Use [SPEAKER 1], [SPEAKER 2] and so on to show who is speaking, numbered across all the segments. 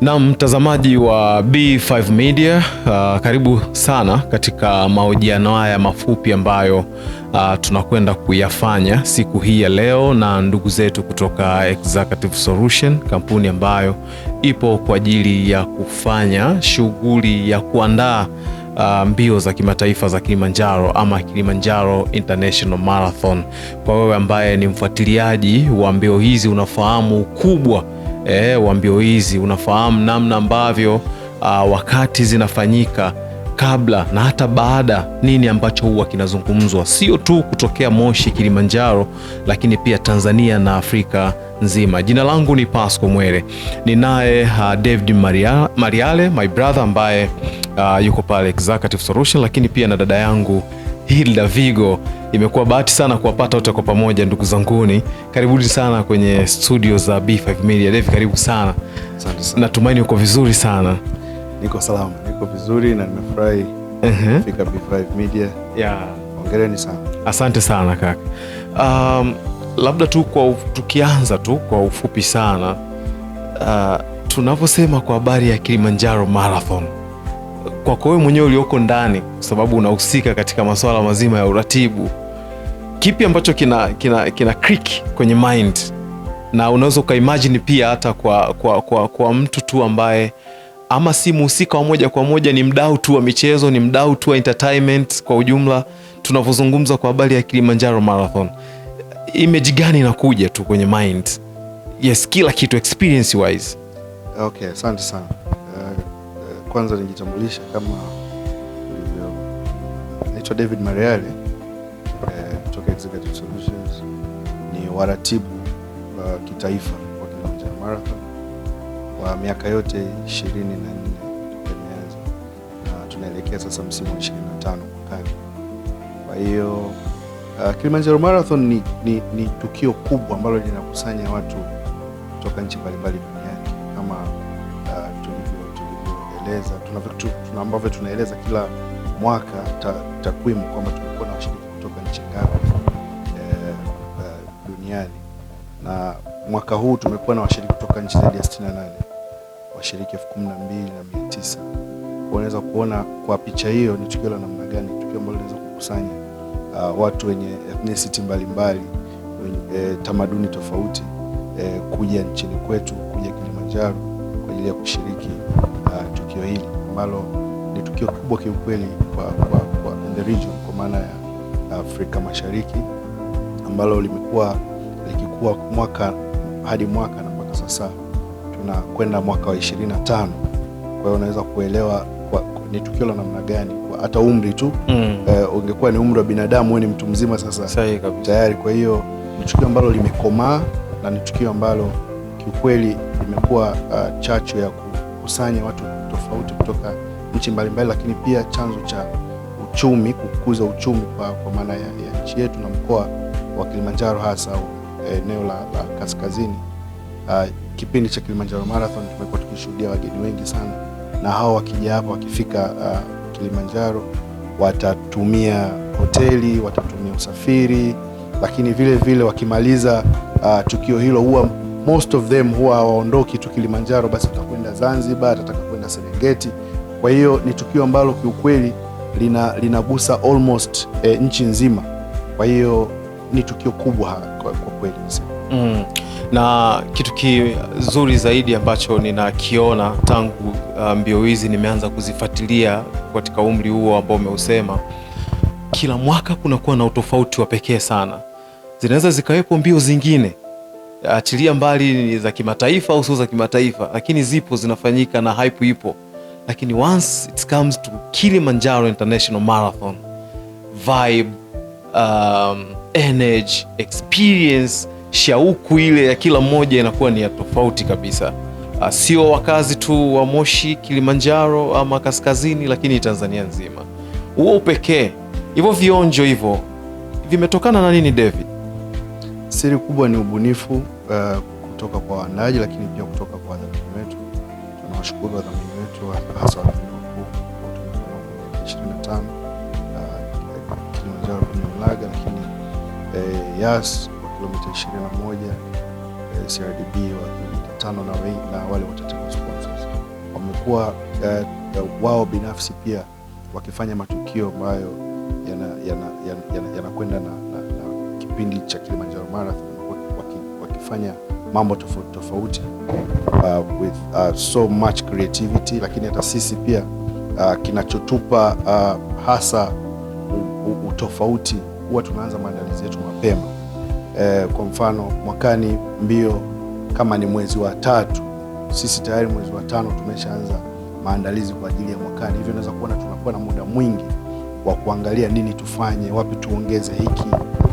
[SPEAKER 1] Na mtazamaji wa B5 Media, karibu sana katika mahojiano haya mafupi ambayo tunakwenda kuyafanya siku hii ya leo na ndugu zetu kutoka Executive Solution, kampuni ambayo ipo kwa ajili ya kufanya shughuli ya kuandaa mbio za kimataifa za Kilimanjaro ama Kilimanjaro International Marathon. Kwa wewe ambaye ni mfuatiliaji wa mbio hizi, unafahamu ukubwa wa mbio hizi, unafahamu namna ambavyo wakati zinafanyika, kabla na hata baada, nini ambacho huwa kinazungumzwa, sio tu kutokea Moshi, Kilimanjaro, lakini pia Tanzania na Afrika nzima. Jina langu ni Pasco Mwere, ninaye David Mariale, my brother, ambaye yuko pale Executive Solution, lakini pia na dada yangu Hilda Vigo. Imekuwa bahati sana kuwapata wote kwa pamoja, ndugu zanguni. Karibuni sana kwenye studio za B5 Media. David, karibu sana.
[SPEAKER 2] Asante sana.
[SPEAKER 1] Natumaini uko vizuri sana.
[SPEAKER 2] Niko salama, niko vizuri na nimefurahi kufika B5 Media. Hongereni sana.
[SPEAKER 1] Asante sana kaka. Labda tu tukianza tu kwa ufupi sana, tunaposema kwa habari ya Kilimanjaro Marathon, kwako wewe mwenyewe ulioko ndani, kwa sababu unahusika katika masuala mazima ya uratibu, kipi ambacho kina click kwenye mind, na unaweza ukaimagine pia hata kwa mtu tu ambaye ama si mhusika wa moja kwa moja, ni mdau tu wa michezo, ni mdau tu wa entertainment kwa ujumla, tunavyozungumza kwa habari ya Kilimanjaro Marathon, image gani inakuja tu kwenye mind? Yes, kila kitu experience wise.
[SPEAKER 2] Okay, asante sana. Kwanza nijitambulisha kama ulivyo. Naitwa David Mariale kutoka Executive Solutions. Ni waratibu wa kitaifa wa Kilimanjaro Marathon kwa miaka yote 24 tumeanza, na tunaelekea sasa msimu wa 25 mwakani. Kwa hiyo Kilimanjaro Marathon ni tukio kubwa ambalo linakusanya watu kutoka nchi mbalimbali duniani, kama tulivyoeleza ambavyo tunaeleza kila mwaka takwimu kwamba tumekuwa na washiriki kutoka nchi ngapi duniani, na mwaka huu tumekuwa na washiriki kutoka nchi zaidi ya 68, washiriki 12,900. Unaweza kuona kwa picha hiyo ni tukio la namna gani, tukio ambalo linaweza kukusanya watu wenye ethnicity mbalimbali, wenye tamaduni tofauti, kuja nchini kwetu, kuja Kilimanjaro kwa ajili ya kushiriki tukio hili ambalo ni tukio kubwa kiukweli kwa in the region, kwa maana ya Afrika Mashariki, ambalo limekuwa likikua mwaka hadi mwaka, na mpaka sasa tunakwenda mwaka wa 25. Kwa hiyo unaweza kuelewa ni tukio la namna gani, hata umri tu ungekuwa ni umri wa binadamu, wewe ni mtu mzima sasa tayari. Kwa hiyo ni tukio ambalo limekomaa, na ni tukio ambalo kiukweli limekuwa chachu ya kukusanya watu tofauti kutoka nchi mbalimbali, lakini pia chanzo cha uchumi, kukuza uchumi kwa maana ya nchi yetu na mkoa wa Kilimanjaro, hasa eneo la kaskazini. Kipindi cha Kilimanjaro Marathon tumekuwa tukishuhudia wageni wengi sana, na hao wakija hapa, wakifika Kilimanjaro, watatumia hoteli, watatumia usafiri, lakini vile vile wakimaliza tukio hilo, huwa most of them huwa hawaondoki tu Kilimanjaro, basi tutakwenda Zanzibar, tutataka kwenda Serengeti. Kwa hiyo ni tukio ambalo kiukweli linagusa almost nchi nzima. Kwa hiyo ni tukio kubwa kwa kweli.
[SPEAKER 1] Na kitu kizuri zaidi ambacho ninakiona tangu mbio hizi nimeanza kuzifuatilia katika umri huo ambao umeusema, kila mwaka kunakuwa na utofauti wa pekee sana. Zinaweza zikawepo mbio zingine, achilia mbali za kimataifa au sio za kimataifa, lakini zipo zinafanyika na hype ipo, lakini once it comes to Kilimanjaro International Marathon, vibe, energy, experience, shauku ile ya kila mmoja inakuwa ni ya tofauti kabisa. Sio wakazi tu wa Moshi, Kilimanjaro ama kaskazini, lakini Tanzania nzima. Huo upekee, hivyo vionjo hivyo vimetokana na nini, David?
[SPEAKER 2] Siri kubwa ni ubunifu kutoka kwa waandaaji, lakini pia kutoka kwa wadhamini wetu. Tunawashukuru wadhamini wetu, hasa wadhamini wakuu wa 25 Kilimanjaro Laga, lakini Yas wa kilomita 21, CRDB wa kilomita 5 na wale watatema sponsors. wamekuwa wao binafsi pia wakifanya matukio ambayo yanakwenda na kipindi cha Kilimanjaro Marathon, wakifanya mambo tofauti with so much creativity. Lakini hata sisi pia kinachotupa hasa utofauti, huwa tunaanza maandalizi yetu mapema. Kwa mfano mwakani mbio kama ni mwezi wa 3, sisi tayari mwezi wa 5 tumeshaanza maandalizi kwa ajili ya mwakani. Hivyo unaweza kuona tunakuwa na muda mwingi wa kuangalia nini tufanye, wapi tuongeze hiki,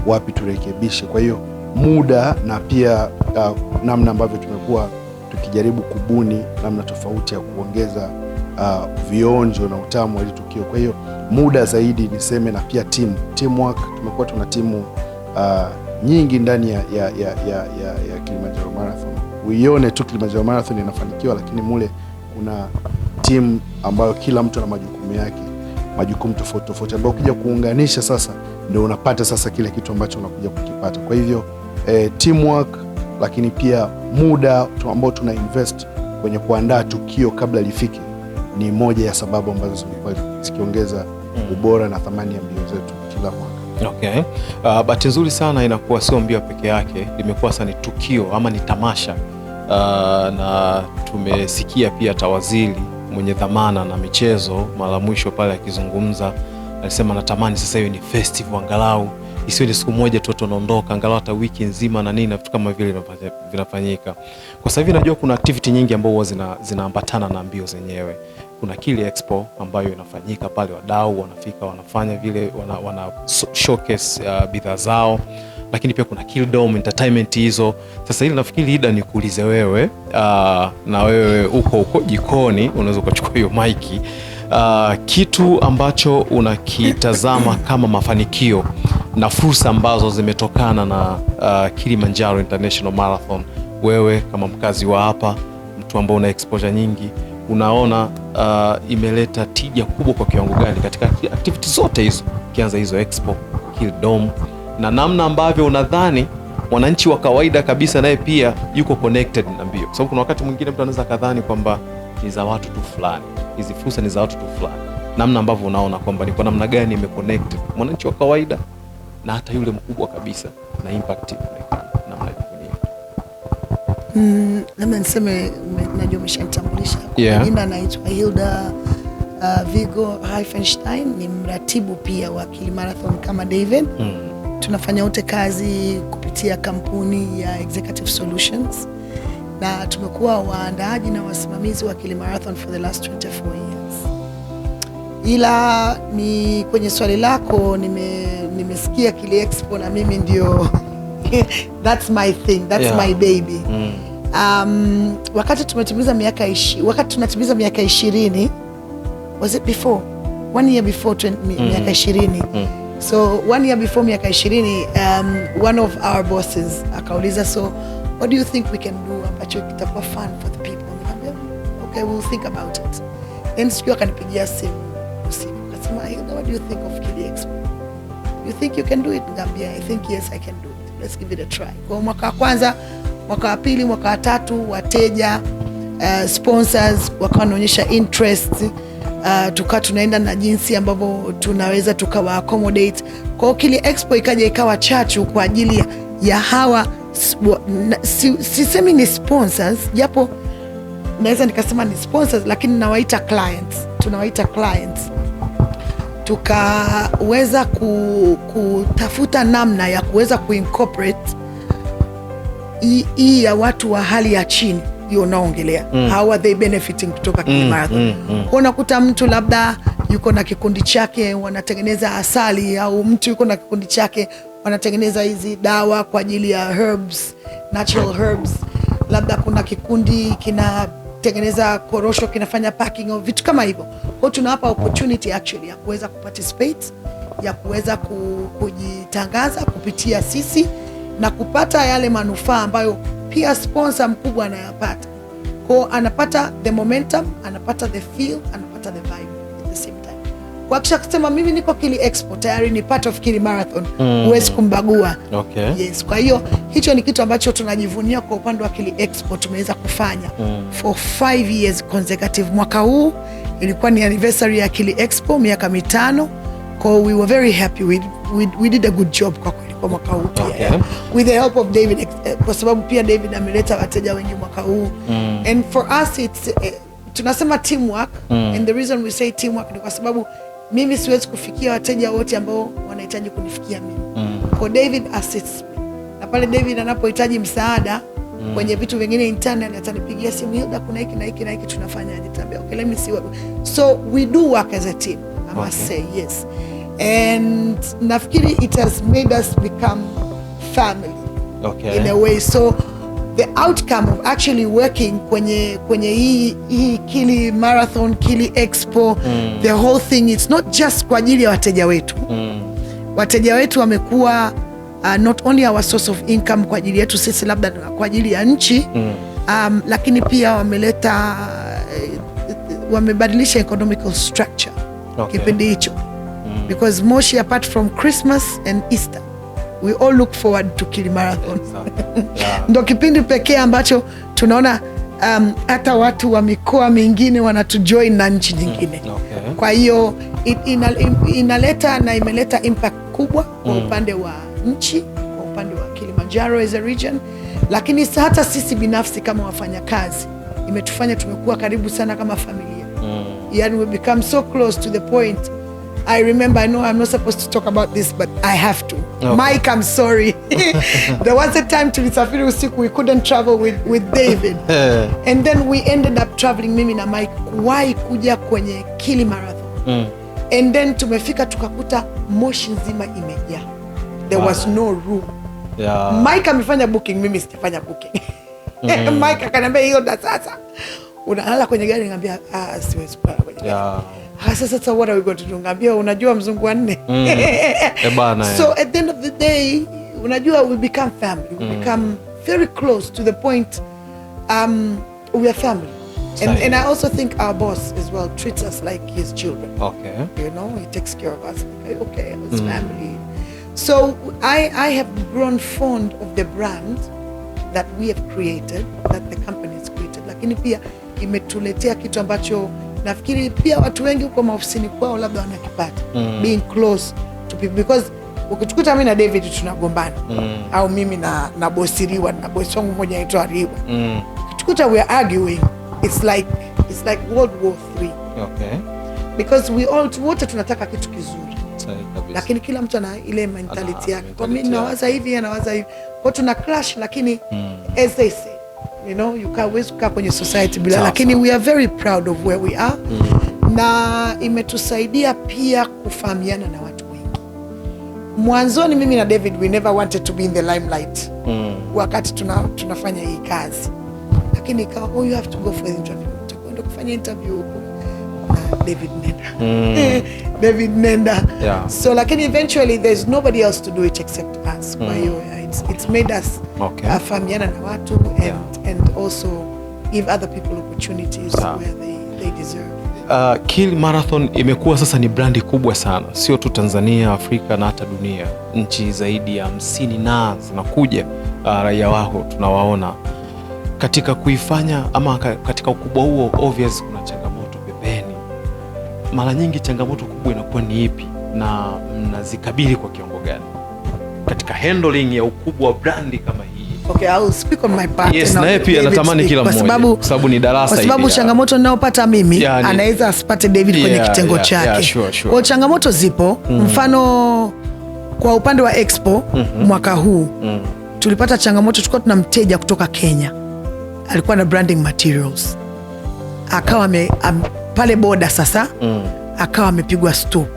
[SPEAKER 2] wapi turekebishe. Kwa hiyo muda na pia namna ambavyo tumekuwa tukijaribu kubuni namna tofauti ya kuongeza vionjo na utamu wa hili tukio. Kwa hiyo muda zaidi niseme, na pia teamwork. Tumekuwa tuna timu nyingi ndani ya Kilimanjaro Marathon. Uione tu Kilimanjaro Marathon inafanikiwa, lakini mule kuna timu ambayo kila mtu ana majukumu yake, majukumu tofauti ambayo ukija kuunganisha sasa ndio unapata sasa kile kitu ambacho unakuja kukipata. Kwa hivyo teamwork, lakini pia muda ambao tuna invest kwenye kuandaa tukio kabla lifike ni moja ya sababu ambazo zimekuwa zikiongeza ubora na thamani ya mbio zetu kila mwaka.
[SPEAKER 1] Okay. Bahati nzuri sana inakuwa sio mbio peke yake, limekuwa sasa ni tukio ama ni tamasha. Na tumesikia pia tawaziri mwenye dhamana na michezo mara mwisho pale akizungumza alisema natamani sasa hiyo ni festival, angalau isiwe ni siku moja tu tunaondoka, angalau hata wiki nzima na nini, vitu kama vile vinafanyika. Kwa sababu najua kuna activity nyingi ambazo zinaambatana na mbio zenyewe. Kuna Kili Expo ambayo inafanyika pale, wadau wanafika wanafanya vile wana showcase bidhaa zao, lakini pia kuna Kili Dome entertainment hizo. Sasa hili nafikiri Ida nikuulize wewe, na wewe uko jikoni unaweza kuchukua hiyo maiki, kitu ambacho unakitazama kama mafanikio na fursa ambazo zimetokana na Kilimanjaro International Marathon, wewe kama mkazi wa hapa, mtu ambao una exposure nyingi, unaona imeleta tija kubwa kwa kiwango gani katika activity zote hizo, kianza hizo expo, Kili Dome, na namna ambavyo unadhani mwananchi wa kawaida kabisa naye pia yuko connected na mbio? Kwa sababu kuna wakati mwingine mtu anaweza kadhani kwamba ni za watu tu fulani, hizi fursa ni za watu tu fulani. Namna ambavyo unaona kwamba ni kwa namna gani imeconnect mwananchi wa kawaida na hata yule mkubwa kabisa na impact namna hiyo.
[SPEAKER 3] Labda niseme, najua umeshanitambulisha. Jina naitwa Hilda Vigo Heifenstein, ni mratibu pia wa Kili Marathon kama David. Tunafanya wote kazi kupitia kampuni ya Executive Solutions, na tumekuwa waandaaji na wasimamizi wa Kili Marathon for the last 24 years. Ila ni kwenye swali lako nimesikia Kili Expo na mimi ndio that's my thing, that's my baby. Wakati tunatimiza miaka 20, was it before? 1 year before miaka 20. So 1 year before miaka 20, one of our bosses akauliza, so what do you think we can do ambacho kitakuwa fun for the people? Nikamwambia okay, we'll think about it. Then siku akanipigia simu usiku akasema, what do you think of Kili Expo? You think you can do it? Nikamwambia I think yes, I can do it. Let's give it a try. Kwa mwaka wa kwanza, mwaka wa pili, mwaka wa tatu, wateja, sponsors wakawa wanaonyesha interest, tukawa tunaenda na jinsi ambavyo tunaweza tukawa accommodate. Kwa Kili Expo ikawa chachu kwa ajili ya hawa, sisemi ni sponsors, japo naweza nikasema ni sponsors, lakini nawaita clients, tunawaita clients. Tukaweza kutafuta namna ya kuweza kuincorporate hii ya watu wa hali ya chini, hiyo unaongelea. How are they benefiting kutoka Kili Marathon? Kwa unakuta mtu labda yuko na kikundi chake wanatengeneza asali, au mtu yuko na kikundi chake wanatengeneza hizi dawa kwa ajili ya herbs, natural herbs. Labda kuna kikundi kinatengeneza korosho, kinafanya packing au vitu kama hivyo. Kwa tunawapa opportunity actually ya kuweza kuparticipate, ya kuweza kujitangaza kupitia sisi na kupata yale manufaa ambayo pia sponsor mkubwa anayapata. Kwa anapata the momentum, anapata the feel, anapata the vibe at the same time. kuhakikisha kusema mimi niko Kili Expo tayari ni part of Kili Marathon, huwezi kumbagua.
[SPEAKER 1] Okay.
[SPEAKER 3] Yes, kwa hiyo hicho ni kitu ambacho tunajivunia kwa upande wa Kili Expo tumeweza kufanya for 5 years consecutive. Mwaka huu ilikuwa ni anniversary ya Kili Expo, miaka 5. So we were very happy. We did a good job kwa kweli kwa mwaka huu pia.
[SPEAKER 1] Okay.
[SPEAKER 3] With the help of David, kwa sababu pia David ameleta wateja wengi mwaka huu. And for us it's tunasema teamwork. And the reason we say teamwork ni kwa sababu mimi siwezi kufikia wateja wote ambao wanahitaji kunifikia mimi. Kwa David assists me. Na pale David anapohitaji msaada kwenye vitu vingine internet, atanipigia simu, Hilda, kuna hiki na hiki na hiki tunafanyaje? Nitamwambia okay, let me see what. So we do work as a team. I must say yes. And nafikiri it has made us become family.
[SPEAKER 1] Okay.
[SPEAKER 3] In a way. So the outcome of actually working kwenye hii Kili Marathon, Kili Expo, the whole thing, it's not just kwa ajili ya wateja wetu. Wateja wetu wamekuwa not only our source of income kwa ajili yetu sisi, labda kwa ajili ya nchi, lakini pia wamebadilisha economical structure kipindi hicho. Because Moshi, apart from Christmas and Easter, we all look forward to Kili Marathon. Yeah. Ndo kipindi pekee ambacho tunaona hata watu wa mikoa mingine wanatujoin na nchi nyingine. Okay. Kwa hiyo inaleta na imeleta impact kubwa kwa upande wa nchi, kwa upande wa Kilimanjaro as a region, lakini hata sisi binafsi kama wafanyakazi imetufanya tumekuwa karibu sana kama familia. Yani we become so close to the point. I remember, I know I'm not supposed to talk about this, but I have to. Okay. Mike, I'm sorry. There was a time tulisafiri usiku, we couldn't travel with David. And then we ended up traveling, mimi na Mike, kuwahi kuja kwenye Kili Marathon. And then tumefika tukakuta Moshi nzima imejaa. There was no room. Yeah. Mike amefanya booking, mimi sijafanya booking. Mike akaniambia hiyo ndo sasa unalala kwenye gari, ngambia siwezi kulala kwenye gari. Sasa what are we going to do? Ngambia unajua mzungu wanne. So at the end of the day, unajua we become family. We become very close to the point we are family. And I also think our boss as well treats us like his children. Okay. You know, he takes care of us. Okay, it's family. So I have grown fond of the brand that we have created, that the company has created. Lakini pia imetuletea kitu ambacho nafikiri pia watu wengi huko maofisini kwao labda wanakipata. Being close to people. Because ukitukuta mimi na David tunagombana. Au mimi na bosi Riwa, na bosi wangu mmoja anaitwa Riwa. Ukitukuta we are arguing. It's like World War III. Okay. Because we all wote tunataka kitu kizuri. Lakini kila mtu ana ile mentality yake. Kwa mimi nawaza hivi, anawaza hivi. Kwa tuna clash, lakini as they say, you know, you can't always kukaa kwenye society bila, lakini we are very proud of where we are. Na imetusaidia pia kufahamiana na watu wengi. Mwanzoni mimi na David we never wanted to be in the limelight. Wakati tunafanya hii kazi. Lakini ikawa you have to go for the interview. Utakwenda kufanya interview David Nenda. David Nenda. Yeah. So lakini eventually there's nobody else to do it except us. Kwa hiyo it's made us fahamiana na watu and also give other people opportunities where they deserve.
[SPEAKER 1] Kili Marathon imekuwa sasa ni brandi kubwa sana, sio tu Tanzania, Afrika na hata dunia. Nchi zaidi ya 50 na zinakuja, raia wako tunawaona katika kuifanya ama katika ukubwa huo. Obvious kuna changamoto pembeni. Mara nyingi changamoto kubwa inakuwa ni ipi na mnazikabili kwa kiwango gani katika handling ya ukubwa wa brandi kama hii?
[SPEAKER 3] Okay, I will speak on my part.
[SPEAKER 1] Yes, na pia natamani kila mmoja kwa sababu ni darasa hili. Kwa sababu changamoto ninayopata mimi anaweza asipate David kwenye kitengo chake. Sure. Kwa changamoto zipo, mfano kwa upande wa Expo mwaka huu tulipata changamoto. Tulikuwa tuna mteja kutoka Kenya, alikuwa na branding materials, akawa pale boda sasa akawa amepigwa stop.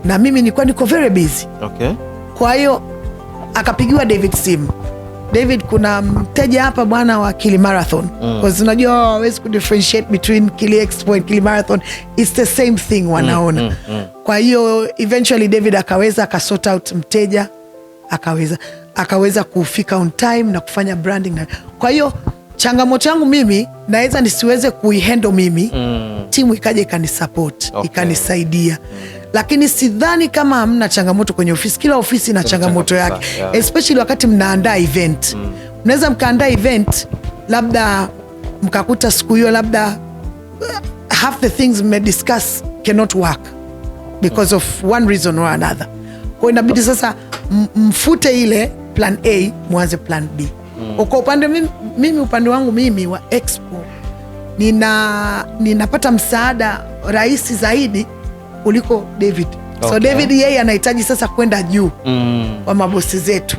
[SPEAKER 1] Na mimi nilikuwa niko very busy. Okay. Kwa hiyo akapigiwa David simu. David, kuna mteja hapa bwana wa Kili Marathon. Because unajua hawezi kudifferentiate between Kili Expo and Kili Marathon. It's the same thing wanaona. Kwa hiyo eventually David akasort out mteja, akaweza kufika on time na kufanya branding. Kwa hiyo
[SPEAKER 3] changamoto yangu mimi naweza nisiweze kuihandle mimi, timu ikaja ikanisupport, ikanisaidia. Lakini sidhani kama hamna changamoto kwenye ofisi. Kila ofisi ina changamoto yake, especially wakati mnaandaa event. Mnaweza mkaandaa event, labda mkakuta siku hiyo labda half the things me discuss cannot work because of one reason or another. Kwa inabidi sasa mfute ile plan A, mwanze plan B. Kwa upande mimi upande wangu mimi wa Expo ninapata msaada rahisi zaidi kuliko David. So David yeye anahitaji sasa kwenda juu wa mabosi zetu,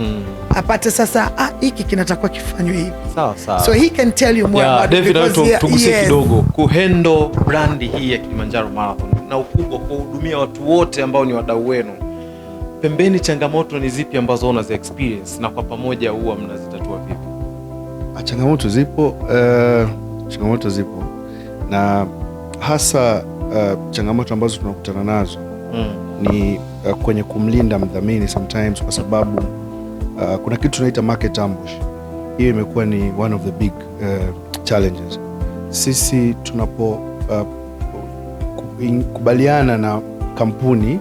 [SPEAKER 3] apate sasa hiki kinatakiwa kifanywe hivi.
[SPEAKER 1] Sawa.
[SPEAKER 3] So he can tell you more about
[SPEAKER 1] David, tugusie
[SPEAKER 3] yes,
[SPEAKER 1] kidogo kuhandle brandi hii ya Kilimanjaro Marathon na ukubwa, kuhudumia watu wote ambao ni wadau wenu. Pembeni, changamoto ni zipi ambazo unazi experience na kwa pamoja huwa mnazitatua vipi?
[SPEAKER 2] Changamoto zipo na hasa changamoto ambazo tunakutana nazo ni kwenye kumlinda mdhamini sometimes, kwa sababu kuna kitu tunaita market ambush. Hiyo imekuwa ni one of the big challenges. Sisi tunapo kubaliana na kampuni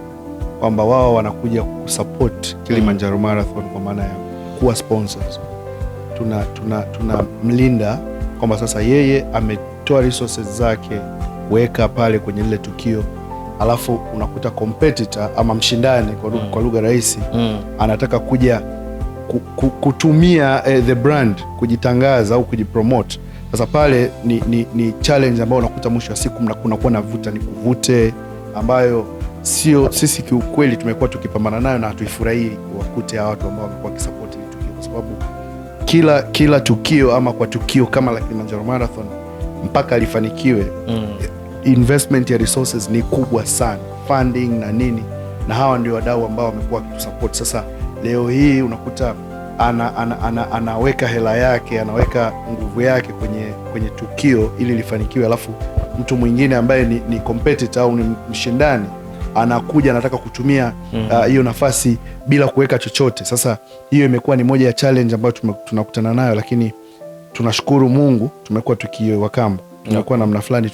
[SPEAKER 2] kwamba wao wanakuja kusupport Kilimanjaro Marathon kwa maana ya kuwa sponsors, tunamlinda kwamba sasa yeye ametoa resources zake weka pale kwenye lile tukio, alafu unakuta competitor ama mshindani kwa lugha rahisi anataka kuja kutumia the brand kujitangaza au kujipromote. Sasa pale ni challenge ambayo unakuta mwisho wa siku kunakuwa na vuta ni kuvute, ambayo sio sisi kiukweli tumekuwa tukipambana nayo na hatuifurahii wakute hawa watu ambao wamekuwa kisupport ile tukio, kwa sababu kila tukio ama kwa tukio kama la Kilimanjaro Marathon mpaka lifanikiwe investment ya resources ni kubwa sana, funding na nini, na hawa ndio wadau ambao wamekuwa wakitusupport. Sasa leo hii unakuta anaweka hela yake, anaweka nguvu yake kwenye tukio ili lifanikiwe, alafu mtu mwingine ambaye ni competitor au ni mshindani anakuja anataka kutumia hiyo nafasi bila kuweka chochote. Sasa hiyo imekuwa ni moja ya challenge ambayo tunakutana nayo, lakini tunashukuru Mungu tumekuwa tukiwakamba, tumekuwa namna fulani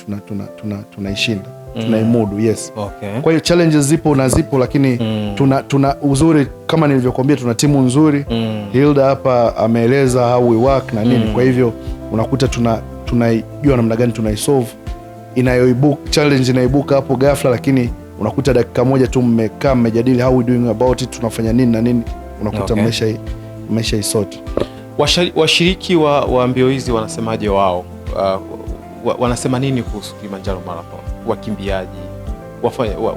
[SPEAKER 2] tunaishinda, tunaimudu. Yes. Kwa hiyo challenges zipo, lakini tuna uzuri kama nilivyokuambia, tuna timu nzuri. Hilda hapa ameeleza how we work na nini. Kwa hivyo unakuta tunajua namna gani tunaisolve challenge inaibuka hapo ghafla, lakini unakuta dakika moja tu mmekaa mmejadili how we doing about it, tunafanya nini na nini, unakuta mmesha isort.
[SPEAKER 1] Washiriki wa mbio hizi wanasemaje wao? Wanasema nini kuhusu Kilimanjaro Marathon? Wakimbiaji,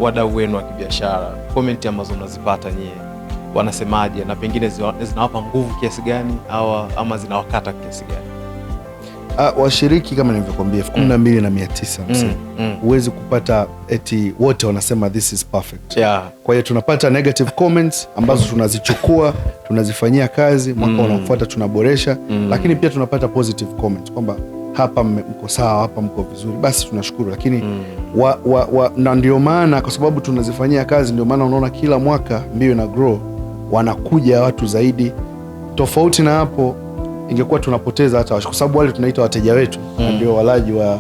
[SPEAKER 1] wadau wenu wa kibiashara, comment ambazo unazipata nyie wanasemaje, na pengine zinawapa nguvu kiasi gani ama zinawakata kiasi gani?
[SPEAKER 2] Washiriki kama nilivyokuambia 12,900 huwezi kupata eti wote wanasema this is perfect. Kwa hiyo tunapata negative comments ambazo tunazichukua, tunazifanyia kazi, mwaka unaofuata tunaboresha, lakini pia tunapata positive comments kwamba hapa mko sawa, hapa mko vizuri, basi tunashukuru. Lakini na ndio maana kwa sababu tunazifanyia kazi, ndio maana unaona kila mwaka mbio ina grow, wanakuja watu zaidi. Tofauti na hapo ingekuwa tunapoteza hata kwa sababu wale tunaita wateja wetu ndio walaji wa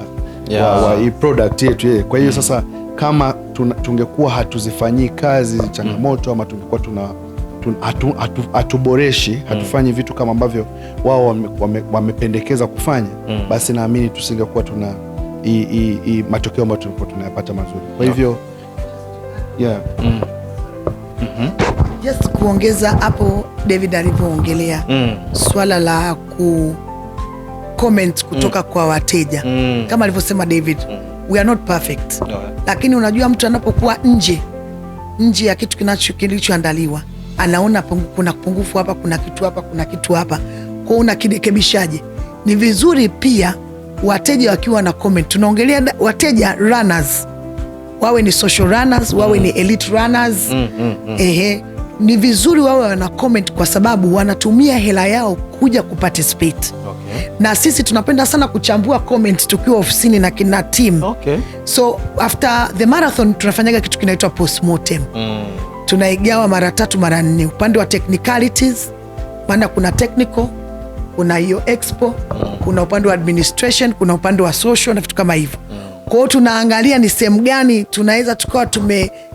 [SPEAKER 2] hii product yetu. Kwa hiyo sasa kama tungekuwa hatuzifanyii kazi changamoto, ama tungekuwa hatuboreshi, hatufanyi vitu kama ambavyo wao wamependekeza kufanya, basi naamini tusingekuwa tuna matokeo ambayo tulikuwa tunayapata mazuri. Kwa hivyo
[SPEAKER 3] just kuongeza hapo David alivyoongelea swala la comment kutoka kwa wateja, kama alivyosema David, we are not perfect, lakini unajua mtu anapokuwa nje ya kitu kilichoandaliwa, anaona kuna pungufu hapa, kuna kitu hapa, kuna kitu hapa, kwa unakirekebishaje? Ni vizuri pia wateja wakiwa na comment, tunaongelea wateja runners, wawe ni social runners, wawe ni elite runners, ni vizuri wawe wana comment, kwa sababu wanatumia hela yao kuja kuparticipate. Na sisi tunapenda sana kuchambua comment tukiwa ofisini na kina team. So after the marathon tunafanyaga kitu kinaitwa postmortem. Tunaigawa mara 3 mara 4, upande wa technicalities, maana kuna technical, kuna hiyo expo, kuna upande wa administration, kuna upande wa social na vitu kama hivyo. Kwa hiyo tunaangalia ni sehemu gani tunaweza tukawa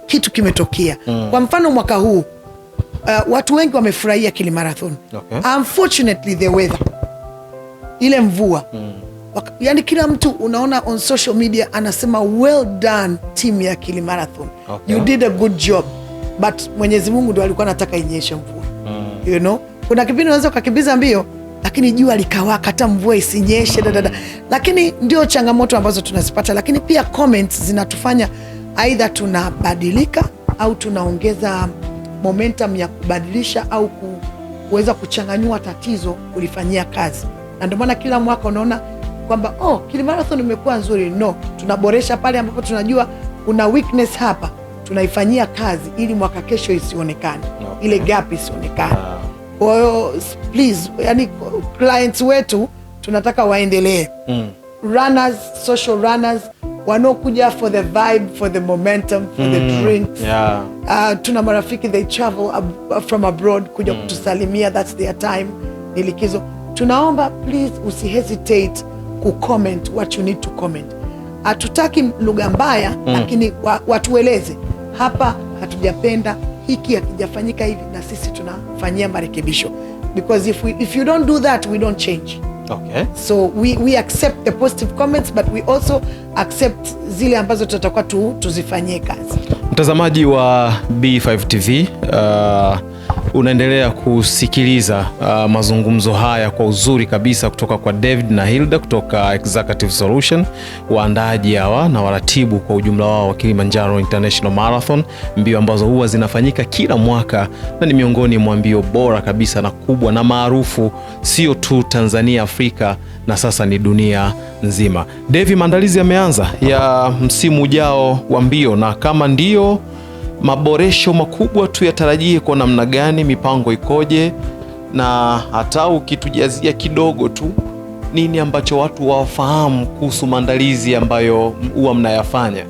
[SPEAKER 3] kitu kimetokea. Kwa mfano mwaka huu watu wengi wamefurahia Kilimarathon. Unfortunately the weather, ile mvua yani kila mtu unaona on social media anasema well done team ya Kilimarathon, you did a good job, but Mwenyezi Mungu ndo alikuwa anataka inyeshe mvua. You know, kuna kipindi unaweza ukakimbiza mbio lakini jua likawaka hata mvua isinyeshe lakini ndio changamoto ambazo tunazipata, lakini pia comments zinatufanya aidha tunabadilika au tunaongeza momentum ya kubadilisha au kuweza kuchanganyua tatizo kulifanyia kazi. Na ndio maana kila mwaka unaona kwamba Kilimarathon imekuwa nzuri. No, tunaboresha pale ambapo tunajua kuna weakness hapa, tunaifanyia kazi ili mwaka kesho isionekane, ile gap isionekane. Kwa hiyo please, yani clients wetu tunataka waendelee. Runners, social runners wanaokuja for the vibe, for the momentum, for the drinks. Tuna marafiki they travel from abroad kuja kutusalimia, that's their time, ni likizo. Tunaomba please usihesitate kucomment what you need to comment. Hatutaki lugha mbaya, lakini watueleze hapa hatujapenda hiki, hakijafanyika hivi, na sisi tunafanyia marekebisho, because if you don't do that we don't change. So we accept the positive comments, but we also accept zile ambazo tutakuwa tuzifanyie kazi.
[SPEAKER 1] Mtazamaji wa B5 TV, unaendelea kusikiliza mazungumzo haya kwa uzuri kabisa kutoka kwa David na Hilda kutoka Executive Solution, waandaji hawa na waratibu kwa ujumla wao wa Kilimanjaro International Marathon, mbio ambazo huwa zinafanyika kila mwaka na ni miongoni mwa mbio bora kabisa na kubwa na maarufu sio tu Tanzania, Afrika na sasa ni dunia nzima. David, maandalizi yameanza ya msimu ujao wa mbio, na kama ndio, maboresho makubwa tu yatarajie kwa namna gani, mipango ikoje, na hata ukitujazia kidogo tu nini ambacho watu wafahamu kuhusu maandalizi ambayo huwa mnayafanya?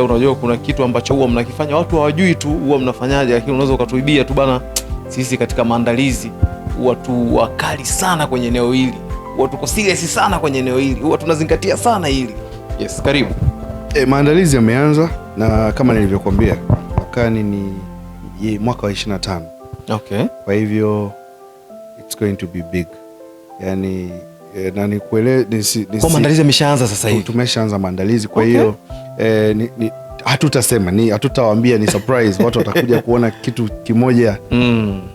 [SPEAKER 1] Unajua kuna kitu ambacho huwa mnakifanya watu hawajui tu huwa mnafanyaje, lakini unaweza ukatuibia tu bana, sisi katika maandalizi huwa tu wakali sana kwenye eneo hili, huwa tuko serious sana kwenye eneo hili, huwa tunazingatia sana hili. Yes, karibu.
[SPEAKER 2] Maandalizi yameanza, na kama nilivyokuambia mwakani ni mwaka wa 25. Kwa hivyo it's going to be big. Yani na
[SPEAKER 1] kwa maandalizi yameshaanza sasa hivi.
[SPEAKER 2] Tumeshaanza maandalizi, kwa hiyo hatutawaambia, ni surprise. Watu watakuja kuona kitu kimoja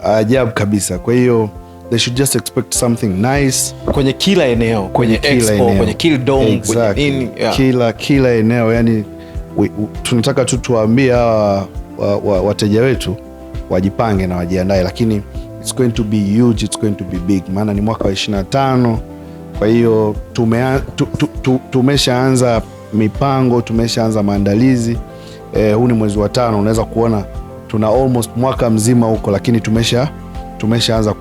[SPEAKER 2] ajabu kabisa. Kwa hiyo they should just expect something nice
[SPEAKER 1] kwenye kila eneo, kwenye expo, kwenye Kill Dome,
[SPEAKER 2] exactly. Kila eneo, yani tunataka tu tuwaambie wateja wetu wajipange na wajiandae, lakini it's going to be huge, it's going to be big, maana ni mwaka wa 25. Kwa hiyo tumeshaanza mipango, tumeshaanza maandalizi. Huu ni mwezi wa 5, unaweza kuona tuna almost mwaka mzima huko, lakini tumeshaanza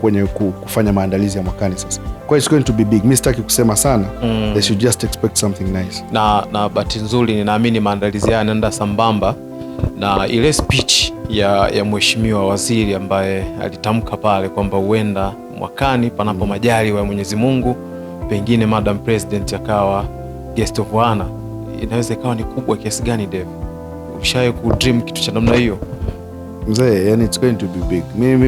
[SPEAKER 2] kwenye kufanya maandalizi ya mwakani sasa. Kwa hiyo it's going to be big. Mimi sitaki kusema sana. They should just expect something nice.
[SPEAKER 1] Na bahati nzuri ninaamini maandalizi haya yanaenda sambamba na ile speech ya mheshimiwa waziri ambaye alitamka pale kwamba huenda mwakani panapo majaliwa ya Mwenyezi Mungu pengine Madam President akawa guest of honor. Inaweza ikawa ni kubwa kiasi gani, Dave? Ushawahi ku dream kitu cha namna hiyo?
[SPEAKER 2] Mzee, yani it's going to be big.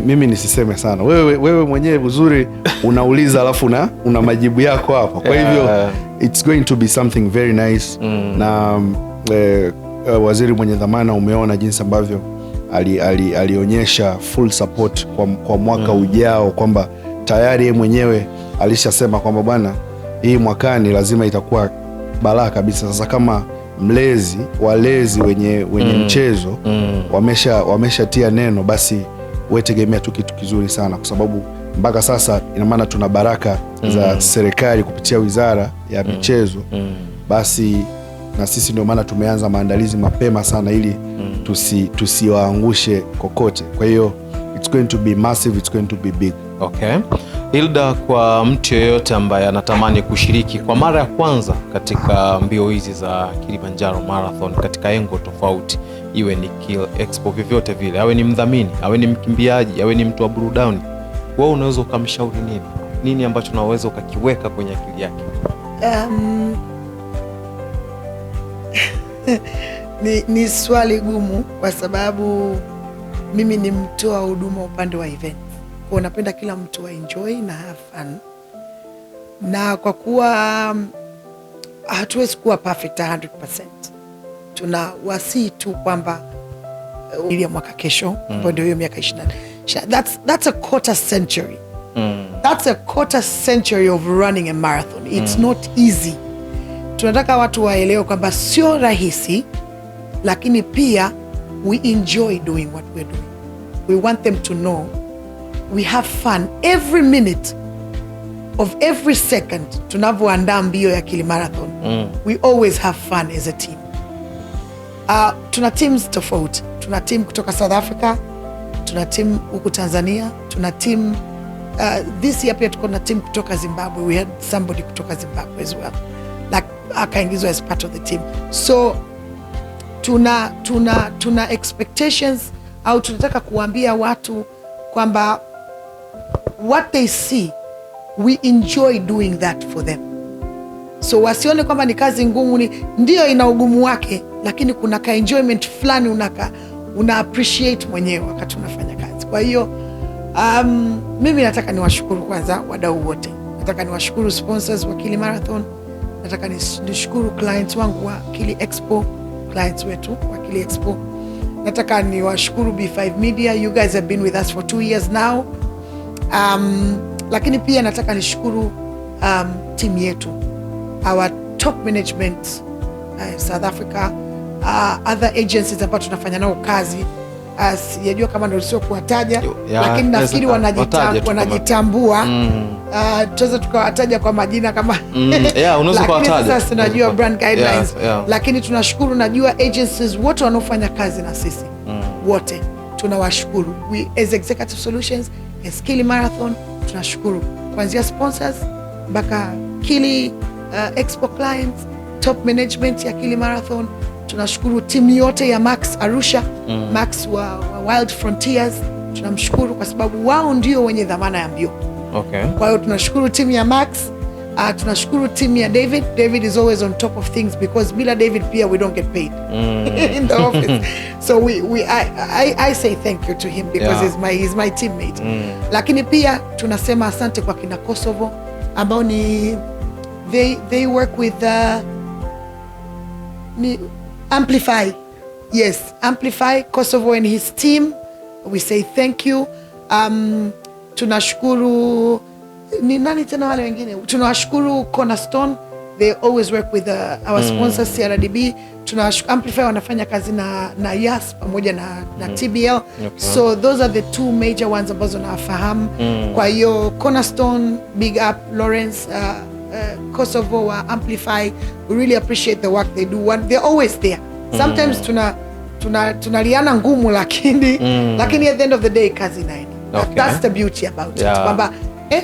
[SPEAKER 2] Mimi nisiseme sana. Wewe mwenyewe uzuri unauliza alafu una majibu yako hapa. Kwa hivyo it's going to be something very nice. Na waziri mwenye dhamana, umeona jinsi ambavyo alionyesha full support kwa mwaka ujao, kwamba tayari yeye mwenyewe alishasema kwamba bwana, hii mwakani lazima itakuwa balaa kabisa. Sasa kama walezi wenye mchezo wameshatia neno, basi wetegemea tu kitu kizuri sana, kwa sababu mpaka sasa ina maana tuna baraka za serikali kupitia wizara ya michezo. Basi na sisi ndio maana tumeanza maandalizi mapema sana ili tusiwaangushe kokote. Kwa hiyo it's going to be massive, it's going to be big.
[SPEAKER 1] Hilda, kwa mtu yeyote ambaye anatamani kushiriki kwa mara ya kwanza katika mbio hizi za Kilimanjaro Marathon katika engo tofauti, iwe ni Kill Expo, vyovyote vile, awe ni mdhamini, awe ni mkimbiaji, awe ni mtu wa burudani, wewe unaweza ukamshauri nini ambacho unaweza ukakiweka kwenye akili yake?
[SPEAKER 3] Ni swali gumu kwa sababu mimi ni mtoa huduma upande wa event. Kwa napenda kila mtu wa enjoy na have fun. Na kwa kuwa hatuwezi kuwa perfect 100%. Tunawasi tu kwamba ili ya mwaka kesho ndio hiyo miaka 20. That's a quarter century. That's a quarter century of running a marathon. It's not easy. Tunataka watu waelewe kwamba sio rahisi, lakini pia we enjoy doing what we're doing. We want them to know we have fun every minute of every second. Tunavyoandaa mbio ya Kili Marathon, we always have fun as a team. Tuna teams tofauti. Tuna team kutoka South Africa, tuna team huku Tanzania, tuna team this year pia tuko na team kutoka Zimbabwe. We had somebody kutoka Zimbabwe as well, like akaingizwa as part of the team. So tuna expectations, au tunataka kuambia watu kwamba what they see, we enjoy doing that for them. So wasione kwamba ni kazi ngumu. Ndio ina ugumu wake, lakini kuna ka enjoyment fulani una appreciate mwenyewe wakati unafanya kazi. Kwa hiyo mimi nataka niwashukuru kwanza wadau wote. Nataka niwashukuru sponsors wa Kili Marathon. Nataka nishukuru clients wangu wa Kili Expo, clients wetu wa Kili Expo. Nataka niwashukuru B5 Media. You guys have been with us for 2 years now. Lakini pia nataka nishukuru team yetu, our top management, South Africa, other agencies ambao tunafanya nao kazi. Sijajua kama ndio sio kuwataja, lakini nafikiri wanajitambua. Tuweza tukawataja kwa majina kama
[SPEAKER 1] unaweza kuwataja.
[SPEAKER 3] Sasa tunajua brand guidelines, lakini tunashukuru, najua agencies wote wanaofanya kazi na sisi wote tunawashukuru. We as Executive Solutions, as Kili Marathon, tunashukuru kuanzia sponsors mpaka Kili Expo clients, top management ya Kili Marathon. Tunashukuru timu yote ya Max Arusha, Max wa Wild Frontiers. Tunamshukuru kwa sababu wao ndio wenye dhamana ya mbio.
[SPEAKER 1] Okay.
[SPEAKER 3] Kwa hiyo tunashukuru timu ya Max, tunashukuru timu ya David. David is always on top of things because bila David pia we don't get paid in the office. So I say thank you to him because he's my teammate. Lakini pia tunasema asante kwa kina Kosovo ambao ni they work with Amplify. Yes, Amplify, Kosovo and his team. We say thank you. Tunashukuru ni nani tena wale wengine? Tunawashukuru Cornerstone. They always work with our sponsors CRDB. Tunawashukuru Amplify, wanafanya kazi na Yas pamoja na TBL. Okay. So those are the two major ones ambazo nafahamu. Kwa hiyo Cornerstone, big up Lawrence, Kosovo wa Amplify. We really appreciate the work they do. They're always there. Sometimes tunaliana ngumu lakini at the end of the day kazi inaenda. Okay. That's the beauty about it. Kwamba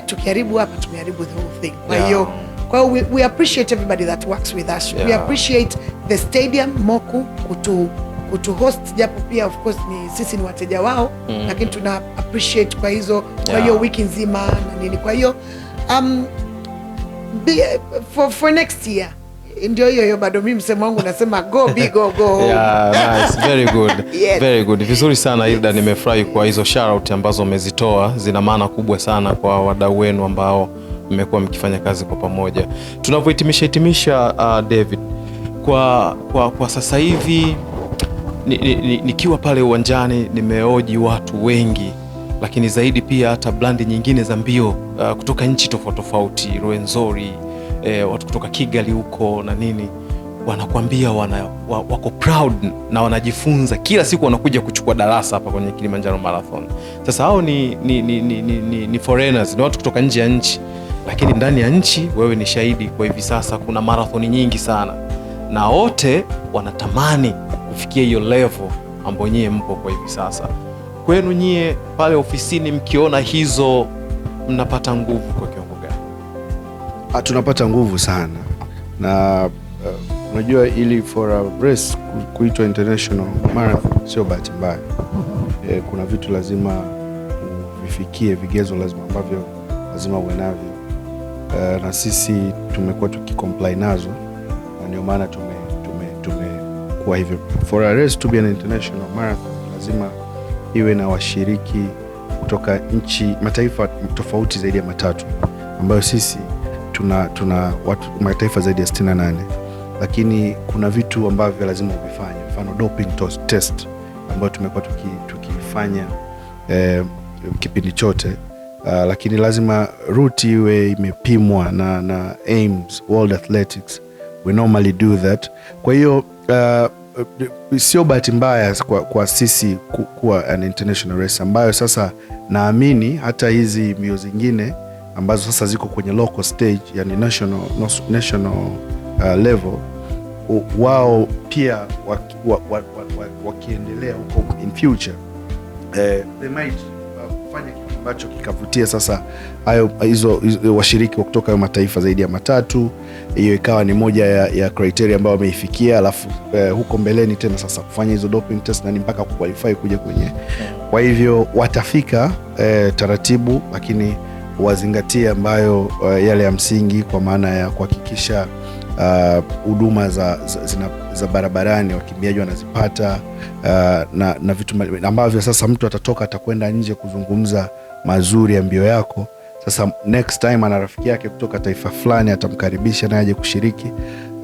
[SPEAKER 3] tukiharibu hapa tumeharibu the whole thing. Kwa hiyo we appreciate everybody that works with us. We appreciate the stadium Moku kutu host, japo pia of course sisi ni wateja wao, lakini tuna appreciate kwa hiyo wiki nzima na nini. Kwa hiyo for next year ndio hiyo bado mimi msemo wangu nasema go big go.
[SPEAKER 1] Nice, very good.
[SPEAKER 3] Yes.
[SPEAKER 1] Very good. Vizuri sana Hilda, nimefurahi kwa hizo shout out ambazo umezitoa, zina maana kubwa sana kwa wadau wenu ambao mmekuwa mkifanya kazi kwa pamoja. Tunavyohitimisha David, kwa sasa hivi nikiwa pale uwanjani nimeoji watu wengi, lakini zaidi pia hata brandi nyingine za mbio kutoka nchi tofauti, Rwenzori, watu kutoka Kigali huko na nini, wanakuambia wako proud na wanajifunza kila siku, wanakuja kuchukua darasa hapa kwenye Kilimanjaro Marathon. Sasa hao ni foreigners, ni watu kutoka nje ya nchi, lakini ndani ya nchi wewe ni shahidi. Kwa hivi sasa kuna marathoni nyingi sana na wote wanatamani kufikia hiyo level ambayo nyie mpo kwa hivi sasa. Kwenu nyie pale ofisini mkiona hizo, mnapata nguvu kwa kiwango gani?
[SPEAKER 2] Tunapata nguvu sana na unajua ili for a race kuitwa international marathon sio bahati mbaya. Kuna vitu lazima uvifikie vigezo ambavyo lazima uwe navyo, na sisi tumekuwa tukicomply nazo, na ndio maana tumekuwa hivyo. For a race to be an international marathon lazima iwe na washiriki kutoka mataifa tofauti zaidi ya 3, ambayo sisi tuna watu mataifa zaidi ya 68, lakini kuna vitu ambavyo lazima uvifanye, mfano doping test ambayo tumekuwa tukifanya kipindi chote, lakini lazima route iwe imepimwa na AIMS, World Athletics. We normally do that. Kwa hiyo sio bahati mbaya kwa sisi kuwa an international race, ambayo sasa naamini hata hizi mbio zingine ambazo sasa ziko kwenye local stage, yani national level, wao pia wakiendelea huko in future, they might fanya kitu ambacho kikavutia sasa hizo washiriki kutoka mataifa zaidi ya 3. Hiyo ikawa ni moja ya criteria ambayo wameifikia, alafu huko mbeleni tena sasa kufanya hizo doping test na mpaka kuqualify kuja kwenye. Kwa hivyo watafika taratibu, lakini wazingatie ambayo yale ya msingi, kwa maana ya kuhakikisha huduma za barabarani wakimbiaji wanazipata, na vitu ambavyo sasa mtu atatoka atakwenda nje kuzungumza mazuri ya mbio yako. Sasa next time ana rafiki yake kutoka taifa fulani atamkaribisha naye aje kushiriki,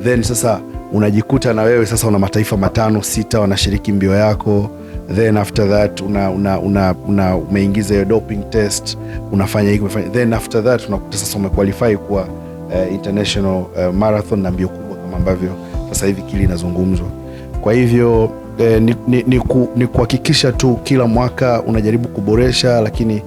[SPEAKER 2] then sasa unajikuta na wewe sasa una mataifa 5, 6 wanashiriki mbio yako, then after that umeingiza hiyo doping test, unafanya hiki, then after that unakuta sasa umequalify kuwa international marathon na mbio kubwa kama ambavyo sasa hivi kile inazungumzwa. Kwa hivyo ni kuhakikisha tu kila mwaka unajaribu kuboresha, lakini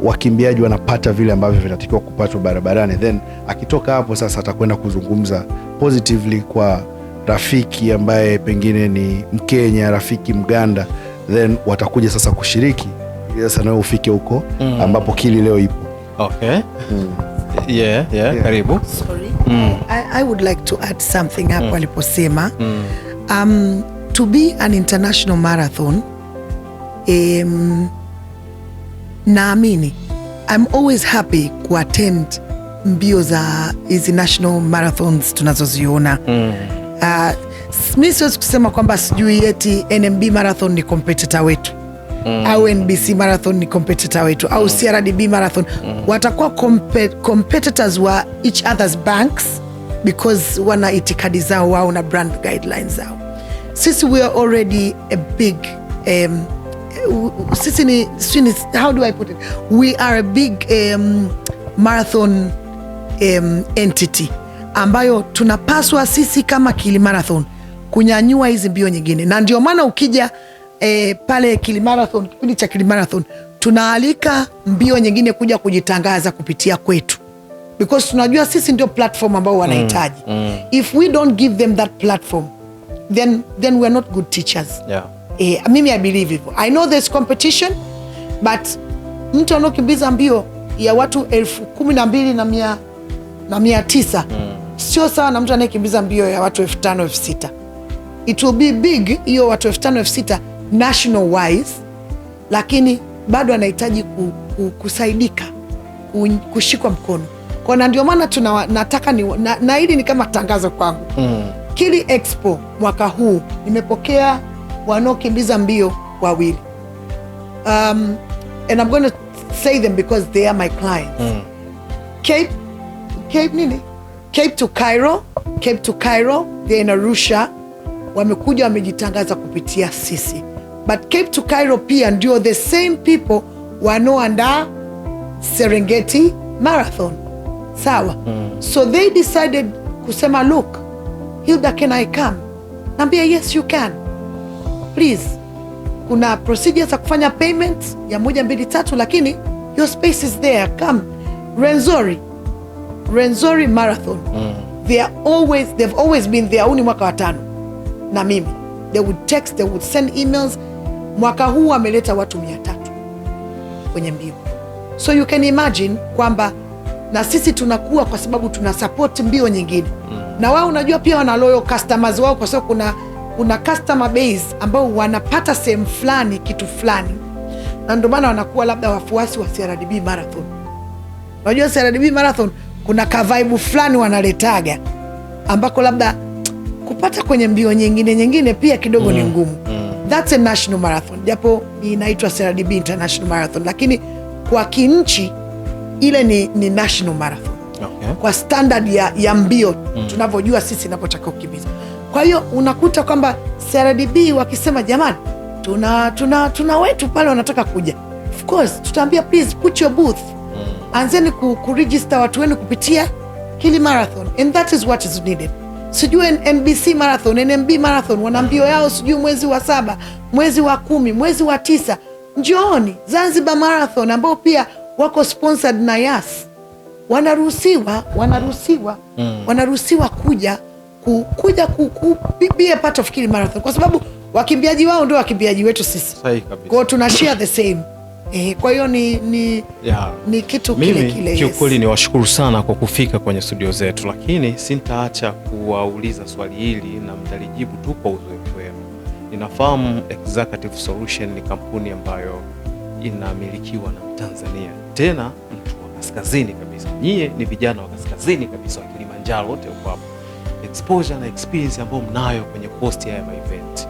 [SPEAKER 2] wakimbiaji wanapata vile ambavyo vinatakiwa kupatwa barabarani, then akitoka hapo sasa atakwenda kuzungumza positively kwa rafiki ambaye pengine ni Mkenya, rafiki Mganda, then watakuja sasa kushiriki ili sasa nawe ufike huko ambapo kili leo ipo.
[SPEAKER 1] Okay. Yeah. Karibu.
[SPEAKER 3] Sorry. I would like to add something hapo aliposema to be an international marathon, naamini I'm always happy kuattend mbio za hizi national marathons tunazoziona. Mimi siwezi kusema kwamba sijui eti NMB marathon ni competitor wetu, au NBC marathon ni competitor wetu, au CRDB marathon. Watakuwa competitors wa each other's banks because wana itikadi zao wao na brand guidelines zao. Sisi we are already a big sisi ni, how do I put it, we are a big marathon entity ambayo tunapaswa sisi kama Kili Marathon kunyanyua hizi mbio nyingine, na ndio maana ukija pale Kili Marathon, kipindi cha Kili Marathon, tunaalika mbio nyingine kuja kujitangaza kupitia kwetu, because tunajua sisi ndio platform ambao wanahitaji. If we don't give them that platform, then we are not good teachers. Mimi I believe hivyo. I know there's competition, but mtu anokimbiza mbio ya watu 12,900 sio sawa na mtu anayekimbiza mbio ya watu 5,000, 6,000. It will be big, hiyo watu 5,000, 6,000 national wise, lakini bado anahitaji kusaidika, kushikwa mkono. Kwa ndio maana nataka na hili ni kama tangazo kwangu. Kili Expo mwaka huu nimepokea wanaokimbiza mbio 2. And I'm going to say them because they are my clients. Cape to Cairo, they're in Arusha, wamekuja wamejitangaza kupitia sisi. But Cape to Cairo pia ndio the same people wanaoandaa Serengeti Marathon. Sawa? So they decided kusema, look, Hilda, can I come? Nambia, yes you can. Please. Kuna procedures za kufanya payments ya 1, 2, 3, lakini your space is there. Come. Rwenzori Marathon. They've always been there. Uni mwaka wa 5 na mimi. They would text, they would send emails. Mwaka huu wameleta watu 300 kwenye mbio. So you can imagine kwamba na sisi tunakuwa kwa sababu tuna support mbio nyingine. Na wao unajua pia wana loyal customers wao, kwa sababu kuna customer base ambao wanapata sehemu fulani kitu fulani. na ndio maana wanakuwa labda wafuasi wa CRDB Marathon. Unajua CRDB Marathon kuna ka vibe fulani wanaletaga ambako labda kupata kwenye mbio nyingine pia kidogo ni ngumu. That's a national marathon, japo inaitwa CRDB International Marathon, lakini kwa kinchi ile ni national marathon. Okay. Kwa standard ya mbio tunavyojua sisi inapotaka kukimbiza. Kwa hiyo unakuta kwamba CRDB wakisema jamani, tuna wetu pale wanataka kuja, of course tutaambia please put your booth, anzeni kuregister watu wenu kupitia Kili Marathon, and that is what is needed. Sijui NBC Marathon, NMB Marathon wana mbio yao sijui mwezi wa 7, mwezi wa 10, mwezi wa 9. Njooni Zanzibar Marathon ambao pia wako sponsored na Yas, wanaruhusiwa kuja be a part of Kili Marathon, kwa sababu wakimbiaji wao ndio wakimbiaji wetu sisi. Kwa hiyo tuna share the same. Kwa hiyo ni kitu kile.
[SPEAKER 1] Kiukweli ni washukuru sana kwa kufika kwenye studio zetu, lakini sintaacha kuwauliza swali hili na mtalijibu tu kwa uzoefu wenu. Ninafahamu Executive Solution ni kampuni ambayo inamilikiwa na Mtanzania, tena mtu wa kaskazini kabisa. Nyie ni vijana wa kaskazini kabisa wa Kilimanjaro, wote uko hapo. Exposure na experience ambayo mnayo kwenye post ya event,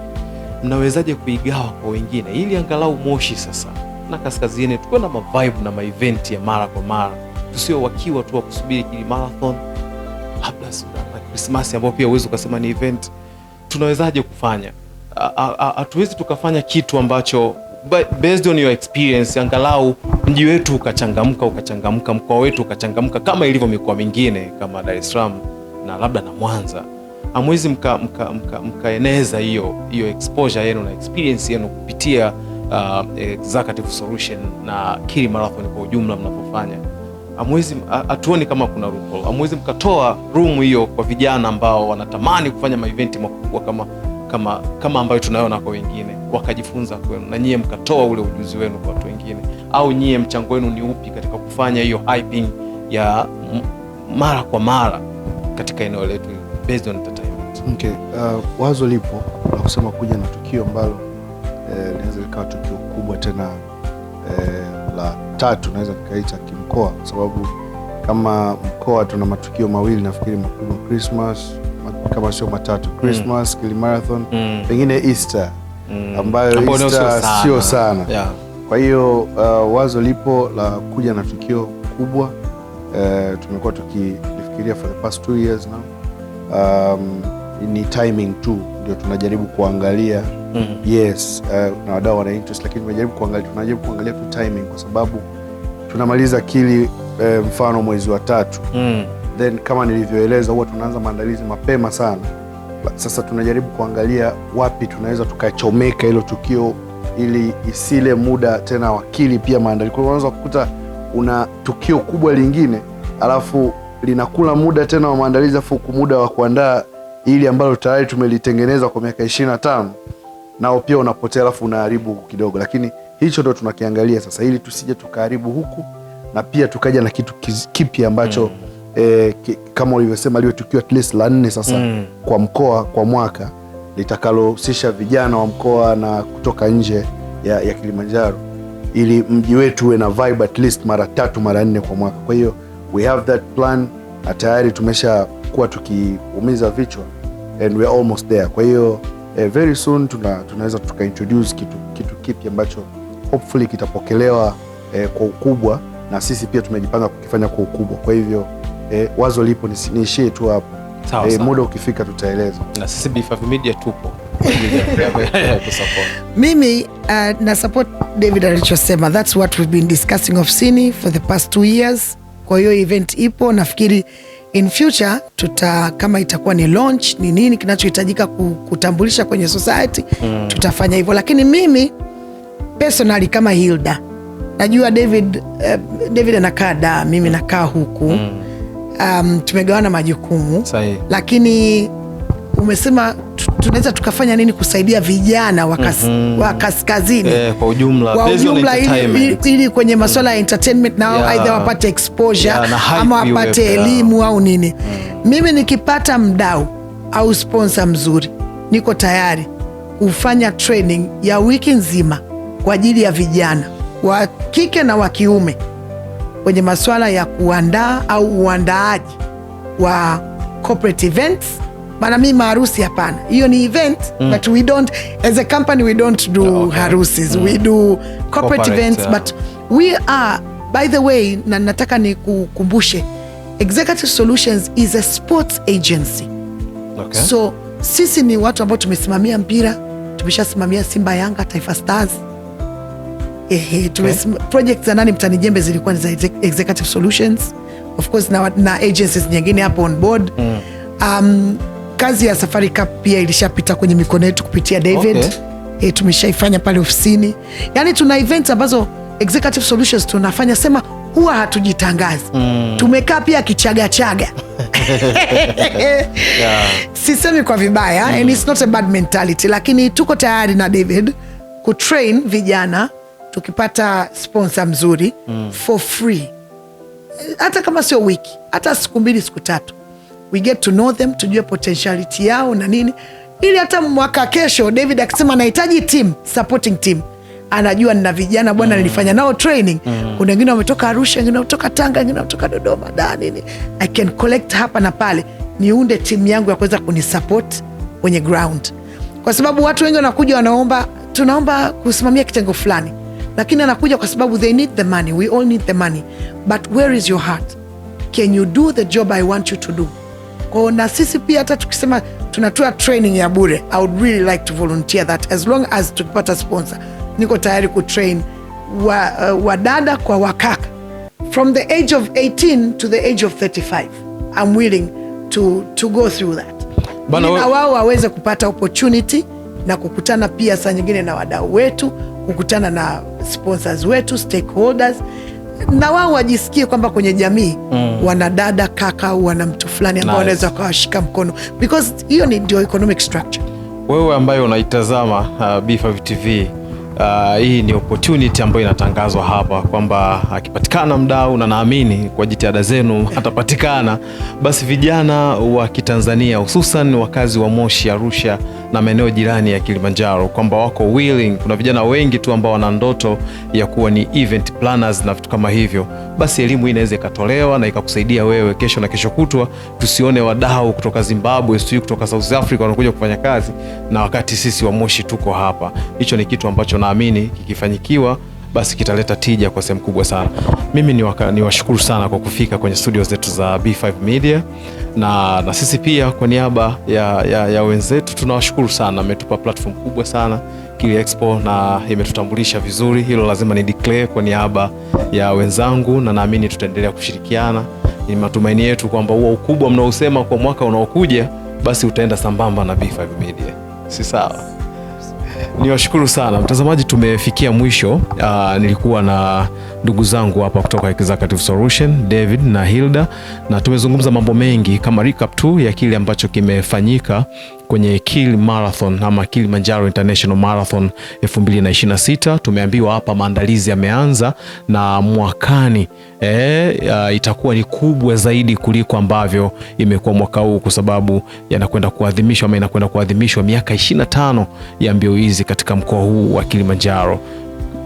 [SPEAKER 1] mnawezaje kuigawa kwa wengine ili angalau Moshi sasa na kaskazini tuko na vibe na event ya mara kwa mara, tusio wakiwa tu wa kusubiri Kili Marathon labda na Christmas ambayo pia uwezo ukasema ni event. Tunawezaje kufanya? Hatuwezi tukafanya kitu ambacho based on your experience angalau mji wetu ukachangamka, mkoa wetu ukachangamka kama ilivyo mikoa mingine kama Dar es Salaam na labda na Mwanza. Amwezi mkaeneza hiyo exposure yenu na experience yenu kupitia Executive Solution na Kili Marathon kwa ujumla mnapofanya. Amwezi atuoni kama kuna loophole. Amwezi mkatoa room hiyo kwa vijana ambao wanatamani kufanya maeventi makubwa kama ambayo tunayoona kwa wengine, wakajifunza kwenu na nyie mkatoa ule ujuzi wenu kwa watu wengine, au nyie mchango wenu ni upi katika kufanya hiyo hyping ya mara kwa mara katika eneo letu based on entertainment?
[SPEAKER 2] Okay, wazo lipo la kusema kuja na tukio ambalo linaweza likawa tukio kubwa tena la 3 naweza nikaita kimkoa, kwa sababu kama mkoa tuna matukio mawili nafikiri makubwa, Christmas kama sio 3, Christmas, Kili Marathon, pengine Easter ambayo Easter sio sana. Yeah. Kwa hiyo wazo lipo la kuja na tukio kubwa, tumekuwa tukifikiria for the past 2 years now. Ni timing tu ndio tunajaribu kuangalia. Yes, na wadau wana interest, lakini tunajaribu kuangalia tu timing, kwa sababu tunamaliza Kili mfano mwezi wa 3. Then kama nilivyoeleza huwa tunaanza maandalizi mapema sana. Sasa tunajaribu kuangalia wapi tunaweza tukachomeka hilo tukio ili isile muda tena wa Kili pia maandalizi. Kwa unaweza kukuta una tukio kubwa lingine alafu linakula muda tena wa maandalizi, afu muda wa kuandaa ili ambalo tayari tumelitengeneza kwa miaka 25 nao pia unapotea, alafu unaharibu kidogo. Lakini hicho ndio tunakiangalia sasa, ili tusije tukaharibu huku na pia tukaja na kitu kipi ambacho kama ulivyosema liwe tukio at least la 4 sasa kwa mkoa kwa mwaka, litakalohusisha vijana wa mkoa na kutoka nje ya Kilimanjaro, ili mji wetu uwe na vibe at least mara 3 mara 4 kwa mwaka. Kwa hiyo we have that plan na tayari tumesha kuwa tukiumiza vichwa and we are almost there. Kwa hiyo very soon tunaweza tukaintroduce kitu kipi ambacho hopefully kitapokelewa kwa ukubwa, na sisi pia tumejipanga kukifanya kwa ukubwa. Kwa hivyo wazo lipo, niishie tu hapo. Muda ukifika tutaeleza. Na
[SPEAKER 1] sisi B5 Media tupo
[SPEAKER 3] mimi na support David alichosema. That's what we've been discussing of Cine for the past 2 years. Kwa hiyo event ipo, nafikiri in future kama itakuwa ni launch ni nini kinachohitajika kutambulisha kwenye society, tutafanya hivyo. Lakini mimi personally kama Hilda, najua David anakaa da, mimi nakaa huku. Tumegawana majukumu. Sahi. Lakini umesema tunaweza tukafanya nini kusaidia vijana wa kaskazini kwa ujumla ili kwenye masuala ya entertainment nao aidha wapate exposure ama wapate elimu au nini. Mimi nikipata mdau au sponsor mzuri, niko tayari kufanya training ya wiki nzima kwa ajili ya vijana wa kike na wa kiume kwenye masuala ya kuandaa au uandaaji wa corporate events. Maana mimi maharusi hapana, hiyo ni event but we don't, as a company we don't do harusis, we do corporate events but we are, by the way, na nataka nikukumbushe, Executive Solutions is a sports agency. So sisi ni watu ambao tumesimamia mpira, tumeshasimamia Simba, Yanga, Taifa Stars. Project za nani mtanijembe zilikuwa ni za Executive Solutions, of course na agencies nyingine hapo on board. Kazi ya Safari Cup pia ilishapita kwenye mikono yetu kupitia David. Tumeshaifanya pale ofisini. Yani tuna events ambazo Executive Solutions tunafanya, sema huwa hatujitangazi. Tumekaa pia kichaga. Sisemi kwa vibaya, and it's not a bad mentality, lakini tuko tayari na David kutrain vijana tukipata sponsor mzuri for free. Hata kama sio wiki, hata siku 2 siku 3. We get to know them, tujue potentiality yao na nini, ili hata mwaka kesho David akisema anahitaji team, supporting team, anajua nina vijana bwana nilifanya nao training. Kuna wengine wametoka Arusha, wengine wametoka Tanga, wengine wametoka Dodoma, nini. I can collect hapa na pale, niunde timu yangu ya kuweza kunisupport kwenye ground. Kwa sababu watu wengi wanakuja wanaomba, tunaomba kusimamia kitengo fulani, lakini anakuja kwa sababu they need the money, we all need the money, but where is your heart? Can you do the job I want you to do? Kwa na sisi pia hata tukisema tunatoa training ya bure, I would really like to volunteer that, as long as tukipata sponsor. Niko tayari kutrain wadada kwa wakaka from the age of 18 to the age of 35. I'm willing to go through that, na wao waweze kupata opportunity na kukutana pia saa nyingine na wadau wetu, kukutana na sponsors wetu, stakeholders, na wao wajisikie kwamba kwenye jamii wana dada kaka, wana mtu fulani ambao wanaweza kawashika mkono, because hiyo ni ndio economic structure.
[SPEAKER 1] Wewe ambaye unaitazama B5 TV, hii ni opportunity ambayo inatangazwa hapa kwamba akipatikana mdau, na naamini kwa jitihada zenu atapatikana, basi vijana wa Kitanzania hususan wakazi wa Moshi, Arusha na maeneo jirani ya Kilimanjaro, kwamba wako willing. Kuna vijana wengi tu ambao wana ndoto ya kuwa ni event planners na vitu kama hivyo. Basi elimu hii inaweza ikatolewa na ikakusaidia wewe kesho na kesho kutwa. Tusione wadau kutoka Zimbabwe, sio kutoka South Africa wanakuja kufanya kazi, na wakati sisi wa Moshi tuko hapa. Hicho ni kitu ambacho naamini kikifanyikiwa basi kitaleta tija kwa sehemu kubwa sana. Mimi ni washukuru sana kwa kufika kwenye studio zetu za B5 Media, na sisi pia kwa niaba ya wenzetu tunawashukuru sana. Ametupa platform kubwa sana Kili Expo na imetutambulisha vizuri. Hilo lazima ni declare kwa niaba ya wenzangu, na naamini tutaendelea kushirikiana. Ni matumaini yetu kwamba huo ukubwa mnaosema kwa mwaka unaokuja basi utaenda sambamba na B5 Media. Si sawa? Niwashukuru sana mtazamaji, tumefikia mwisho. Nilikuwa na ndugu zangu hapa kutoka Executive Solution, David na Hilda, na tumezungumza mambo mengi kama recap tu ya kile ambacho kimefanyika kwenye Kili Marathon ama Kilimanjaro International Marathon 2026. Tumeambiwa hapa maandalizi yameanza na mwakani itakuwa ni kubwa zaidi kuliko ambavyo imekuwa mwaka huu, kwa sababu yanakwenda kuadhimishwa ama inakwenda kuadhimishwa miaka 25 ya mbio hizi katika mkoa huu wa Kilimanjaro.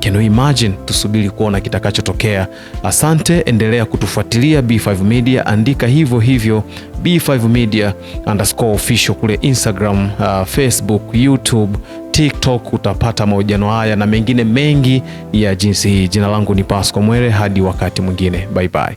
[SPEAKER 1] Can you imagine? Tusubiri kuona kitakachotokea. Asante, endelea kutufuatilia B5 Media, andika hivyo hivyo B5 Media _official kule Instagram, Facebook, YouTube, TikTok. Utapata mahojiano haya na mengine mengi ya jinsi hii. Jina langu ni Pasco Mwere, hadi wakati mwingine, bye bye.